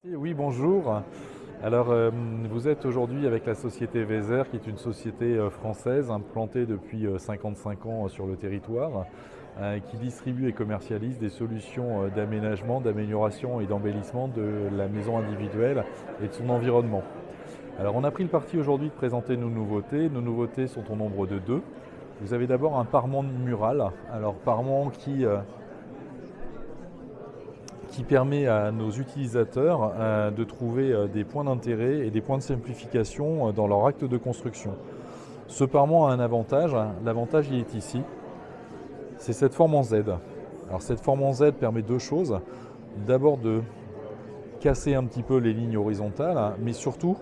Oui, bonjour. Alors, vous êtes aujourd'hui avec la société Weser, qui est une société française implantée depuis 55 ans sur le territoire, qui distribue et commercialise des solutions d'aménagement, d'amélioration et d'embellissement de la maison individuelle et de son environnement. Alors, on a pris le parti aujourd'hui de présenter nos nouveautés. Nos nouveautés sont au nombre de deux. Vous avez d'abord un parement mural. Alors, parement qui permet à nos utilisateurs de trouver des points d'intérêt et des points de simplification dans leur acte de construction. Ce parement a un avantage, l'avantage il est ici, c'est cette forme en Z. Alors cette forme en Z permet deux choses, d'abord de casser un petit peu les lignes horizontales, mais surtout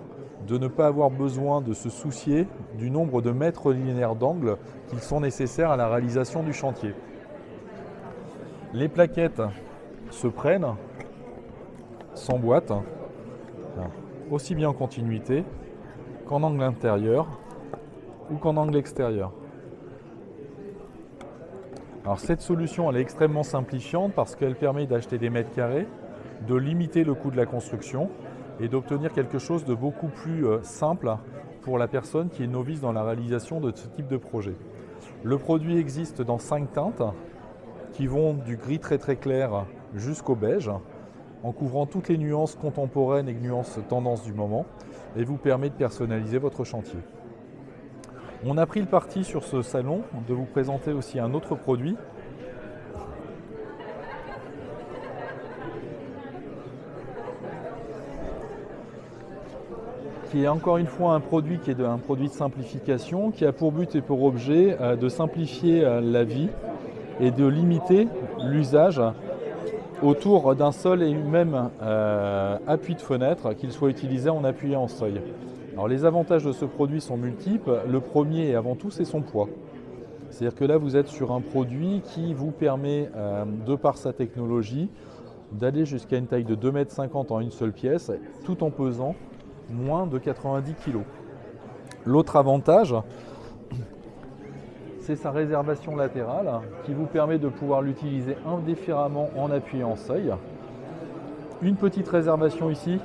de ne pas avoir besoin de se soucier du nombre de mètres linéaires d'angle qui sont nécessaires à la réalisation du chantier. Les plaquettes se prennent, s'emboîtent, aussi bien en continuité qu'en angle intérieur ou qu'en angle extérieur. Alors cette solution elle est extrêmement simplifiante parce qu'elle permet d'acheter des mètres carrés, de limiter le coût de la construction et d'obtenir quelque chose de beaucoup plus simple pour la personne qui est novice dans la réalisation de ce type de projet. Le produit existe dans 5 teintes qui vont du gris très clair jusqu'au beige, en couvrant toutes les nuances contemporaines et nuances tendances du moment, et vous permet de personnaliser votre chantier. On a pris le parti sur ce salon de vous présenter aussi un autre produit qui est encore une fois un produit qui est un produit de simplification, qui a pour but et pour objet de simplifier la vie et de limiter l'usage autour d'un seul et même appui de fenêtre, qu'il soit utilisé en appuyé en seuil. Alors les avantages de ce produit sont multiples. Le premier et avant tout c'est son poids. C'est-à-dire que là vous êtes sur un produit qui vous permet, de par sa technologie, d'aller jusqu'à une taille de 2,50 m en une seule pièce, tout en pesant moins de 90 kg. L'autre avantage, c'est sa réservation latérale qui vous permet de pouvoir l'utiliser indifféremment en appuyant en seuil. Une petite réservation ici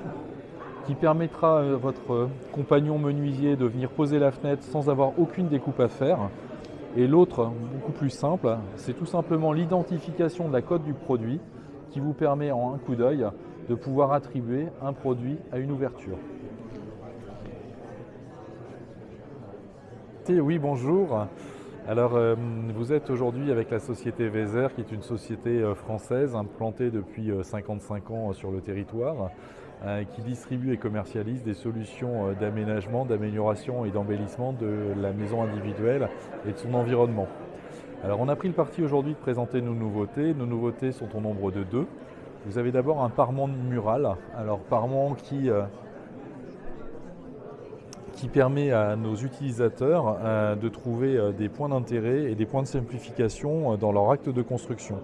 qui permettra à votre compagnon menuisier de venir poser la fenêtre sans avoir aucune découpe à faire. Et l'autre, beaucoup plus simple, c'est tout simplement l'identification de la cote du produit qui vous permet en un coup d'œil de pouvoir attribuer un produit à une ouverture. Oui, bonjour. Alors, vous êtes aujourd'hui avec la société Weser, qui est une société française implantée depuis 55 ans sur le territoire, qui distribue et commercialise des solutions d'aménagement, d'amélioration et d'embellissement de la maison individuelle et de son environnement. Alors, on a pris le parti aujourd'hui de présenter nos nouveautés. Nos nouveautés sont au nombre de deux. Vous avez d'abord un parement mural. Alors, parement qui permet à nos utilisateurs de trouver des points d'intérêt et des points de simplification dans leur acte de construction.